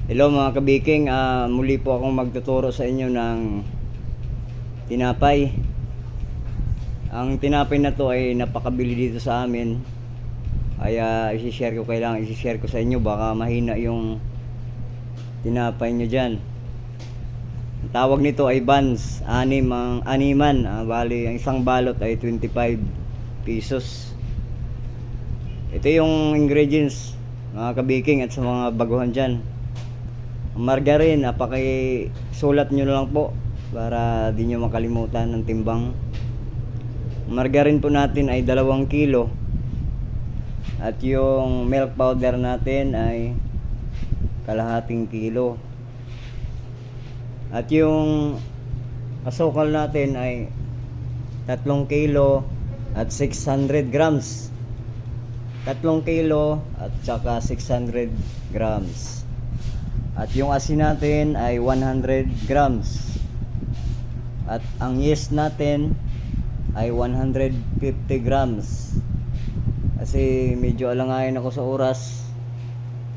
Hello mga kabiking, muli po akong magtuturo sa inyo ng tinapay. Ang tinapay na to ay napakabili dito sa amin. Kaya kailangan isi-share ko sa inyo, baka mahina yung tinapay nyo dyan. Ang tawag nito ay buns, animan. Bali, ang isang balot ay 25 pesos. Ito yung ingredients mga kabiking at sa mga baguhan dyan. Margarine, sulat nyo na lang po para di nyo makalimutan ng timbang. Margarine po natin ay 2 kilo. At yung milk powder natin ay 1/2 kilo. At yung asukal natin ay 3 kilo at 600 grams. 3 kilo at saka 600 grams. At yung asin natin ay 100 grams. At ang yeast natin ay 150 grams. Kasi medyo alangayin ako sa oras.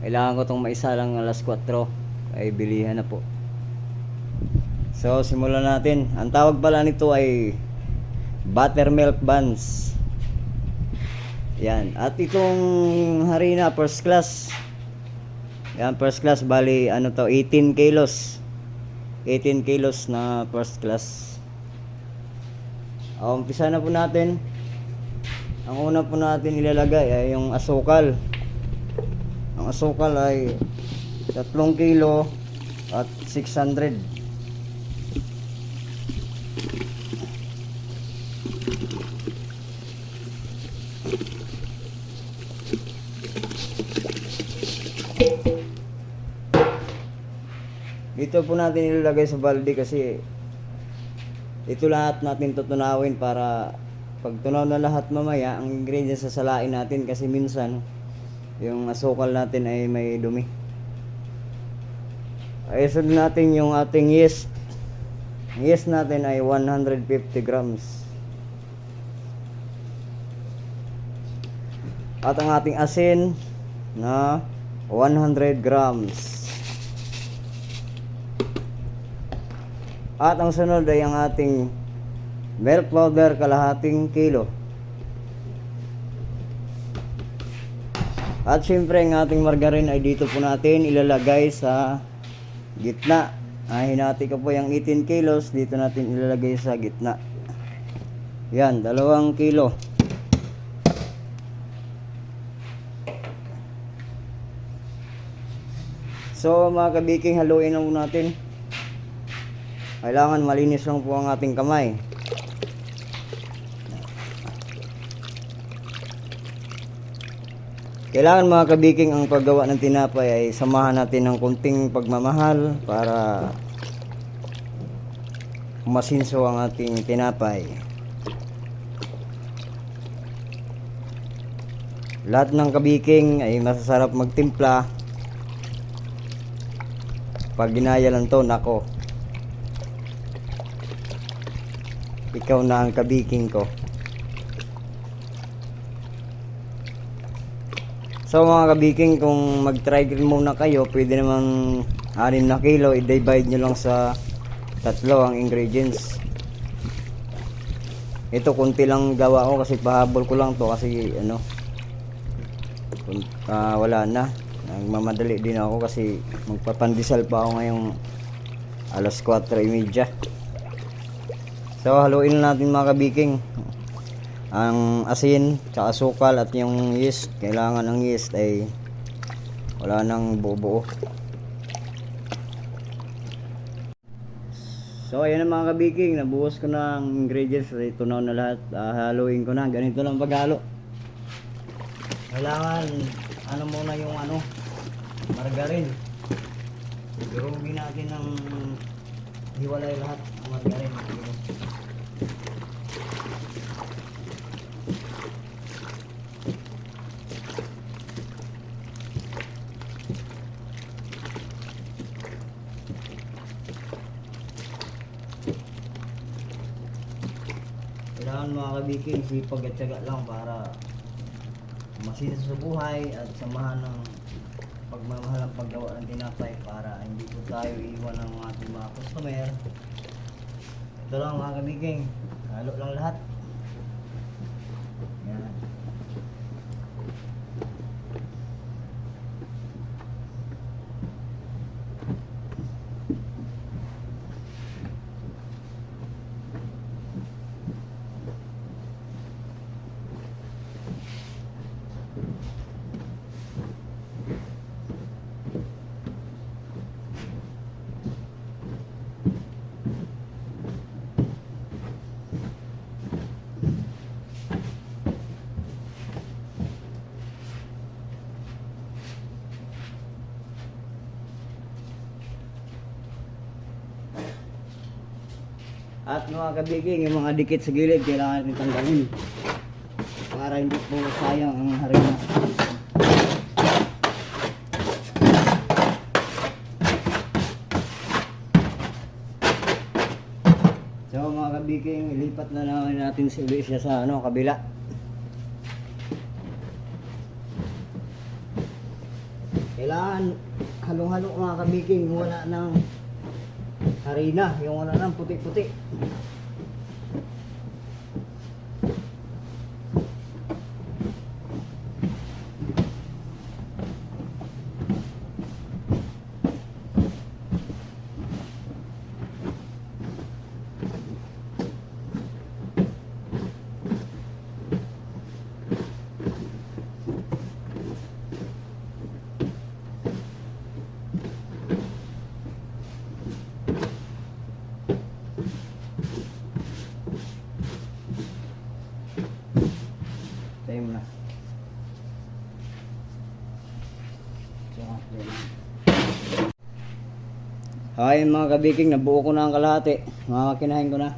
Kailangan ko itong maisa lang alas 4. Ay bilihan na po. So simulan natin. Ang tawag pala nito ay buttermilk buns. Yan. At itong harina first class. Yan, first class, bali 18 kilos. 18 kilos na first class. Umpisa na po natin. Ang una po natin ilalagay ay yung asukal. Ang asukal ay 3 kilo at 600. Dito po natin ilalagay sa balde kasi ito lahat natin tutunawin para pag tunaw na lahat mamaya, ang ingredients sasalain natin kasi minsan yung asukal natin ay may dumi. Ay sunod natin yung ating yeast. Ang yeast natin ay 150 grams. At ang ating asin na 100 grams. At ang sunod ay ang ating milk powder 1/2 kilo. At syempre ang ating margarine ay dito po natin ilalagay sa gitna. Hinati ko po yung 18 kilos, dito natin ilalagay sa gitna. Yan, 2 kilo. So mga kabiking, haluin lang natin. Kailangan malinis lang po ang ating kamay. Kailangan mga kabiking, ang paggawa ng tinapay ay samahan natin ng kunting pagmamahal para masinso ang ating tinapay. Lahat ng kabiking ay masasarap magtimpla pag ginaya lang to, nako. Ikaw na ang kabiking ko. So mga kabiking, kung mag-trial muna kayo, pwede naman 6 na kilo, i-divide nyo lang sa 3 ang ingredients. Ito kunti lang gawa ko kasi pahabol ko lang to kasi wala na. Nagmamadali din ako kasi magpapandesal pa ako ngayong alas 4:30. So haluin natin mga kabiking ang asin, tsaka sukal at yung yeast. Kailangan ng yeast ay wala nang buo-buo. So ayan na mga kabiking, nabuhos ko na ang ingredients. Ito na lahat. Haluin ko na. Ganito lang paghalo. Kailangan muna yung margarine. Durugin natin ng hiwalay lahat ang margarine. Kailangan mga kabiking, sipag at tiyaga lang para masinso sa buhay at samahan ng pagmamahal ang paggawa ng tinapay para hindi po tayo iwan ng ating mga customer. Ito lang mga kabiging, halo lang lahat. Yan. At mga kabiging, yung mga dikit sa gilid kailangan natin tanggalin para hindi po sayang ang harina. So mga kabiging, ilipat na naman natin siya sa kabila. Kailangan halong-halo mga kabiging, wala ng harina, yung wala ng puti-puti. Tayo mo na. Hi mga kabiking, nabuo ko na ang kalahati. Mga kinahin ko na.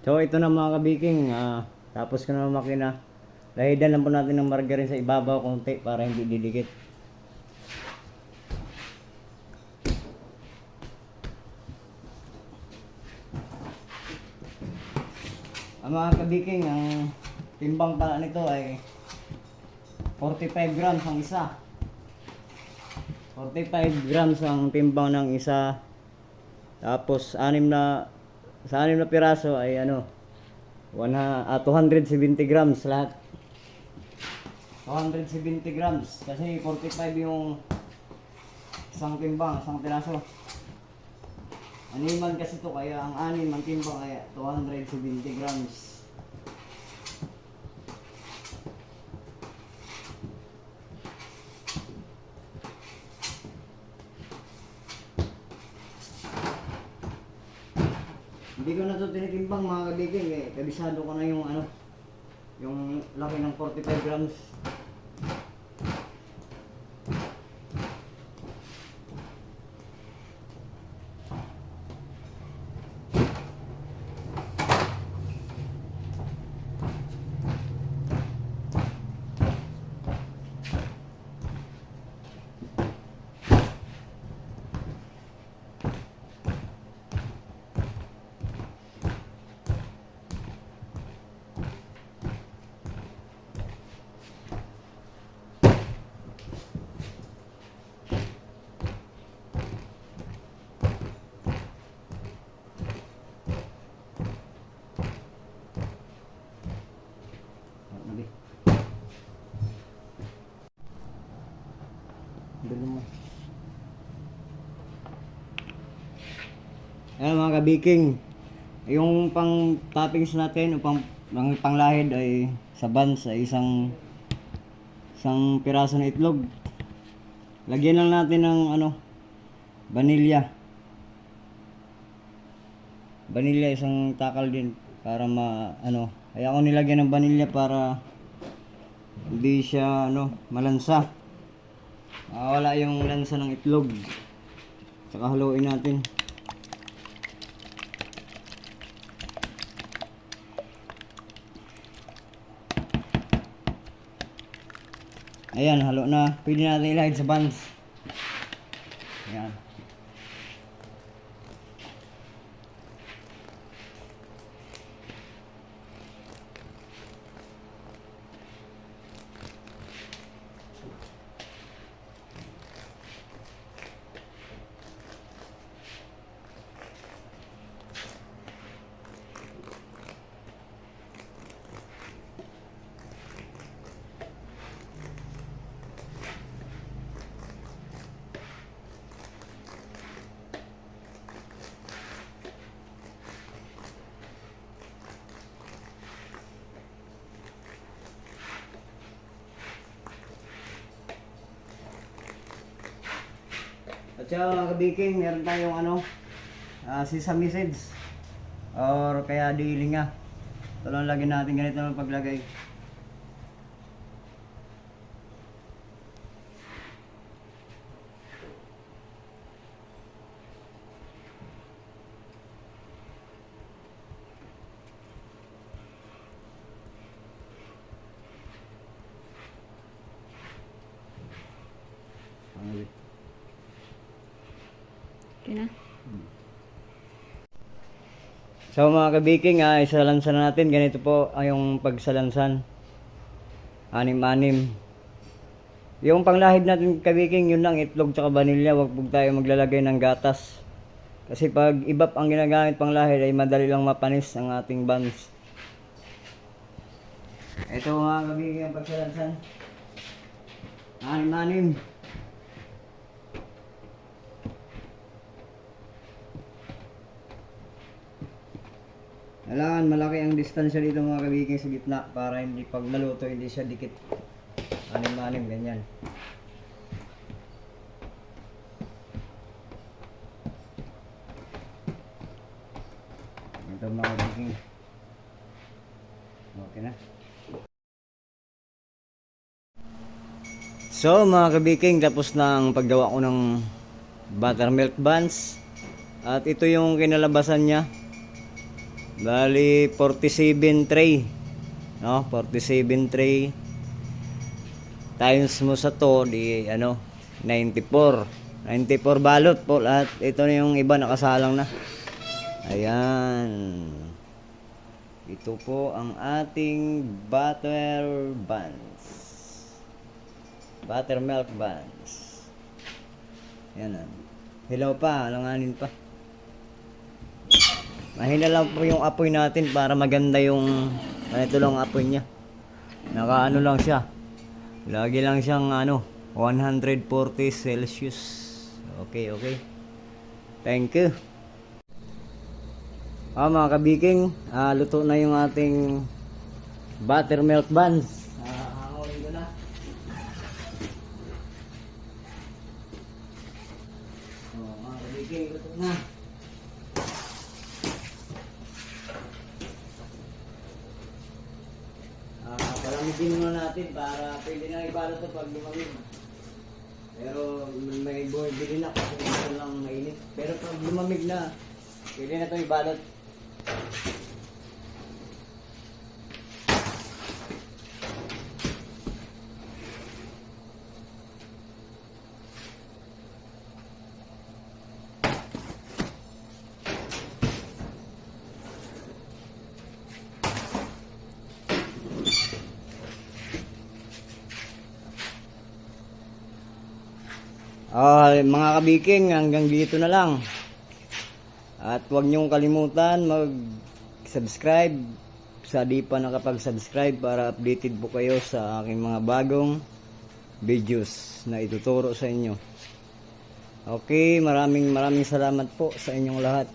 So ito na mga kabiking, tapos ko na makina. Lahidan lang po natin ng margarine sa ibabaw konti para hindi didikit. Ang mga kabiking, ang timbang pala nito ay 45 grams ang isa. 45 grams ang timbang ng isa. Tapos sa 6 na piraso ay 270 grams lahat. 270 grams kasi 45 yung isang timbang, isang piraso. Animan kasi to kaya ang anim ang timbang ay 270 grams. Hindi ko na to tinitimbang mga kabigay kabisado ko na yung yung laki ng 45 grams. Ayan mga kabiking, yung pang toppings natin o panglahid ay sa buns ay isang piraso na itlog. Lagyan lang natin ng vanilya. Vanilya isang takal din para kaya ako nilagyan ng vanilya para hindi siya malansa. Wala yung lansa ng itlog. Tsaka haluin natin. Ayan, halo na. Pwede natin ilahid sa buns. Ayan. At saka mga kabiking, meron tayong sesame seeds or kaya dilinga. Ito lang lagyan natin, ganito lang paglagay. Okay na. So mga kabiking, isalansan na natin. Ganito po yung pagsalansan. Anim-anim. Yung panglahid natin kabiking, yun lang itlog tsaka vanilya. Huwag po tayo maglalagay ng gatas. Kasi pag ibap ang ginagamit panglahid ay madali lang mapanis ang ating buns. Ito mga kabiking ang pagsalansan. Anim-anim. Kailangan malaki ang distansya dito mga kabiking sa gitna para hindi pag naluto hindi siya dikit. Anim-anim ganyan. Ito mga kabiking. Okay na. So mga kabiking, tapos na ang paggawa ko ng buttermilk buns. At ito yung kinalabasan niya. Bali 47 tray. No, 47 tray times mo sa to di ano 94 balot po lahat. Ito na yung iba nakasalang na. Ayan. Ito po ang ating buttermilk buns. Yan. Hilaw pa, alanganin pa. Mahina lang po yung apoy natin para maganda yung ganito lang apoy niya. Nakaano lang siya. Lagi lang siyang 140 Celsius. Okay. Thank you. Mga kabiking, luto na yung ating buttermilk buns. Hangawin ko na. Mga kabiking, luto na. Palamigin muna natin para pwede na ibalot ito pag lumamig. Pero may bili na kasi ito lang mainit. Pero pag lumamig na, pwede na ito ibalot. Mga kabiking, hanggang dito na lang. At huwag niyong kalimutan mag-subscribe sa di pa nakapag-subscribe para updated po kayo sa aking mga bagong videos na ituturo sa inyo. Okay, maraming salamat po sa inyong lahat.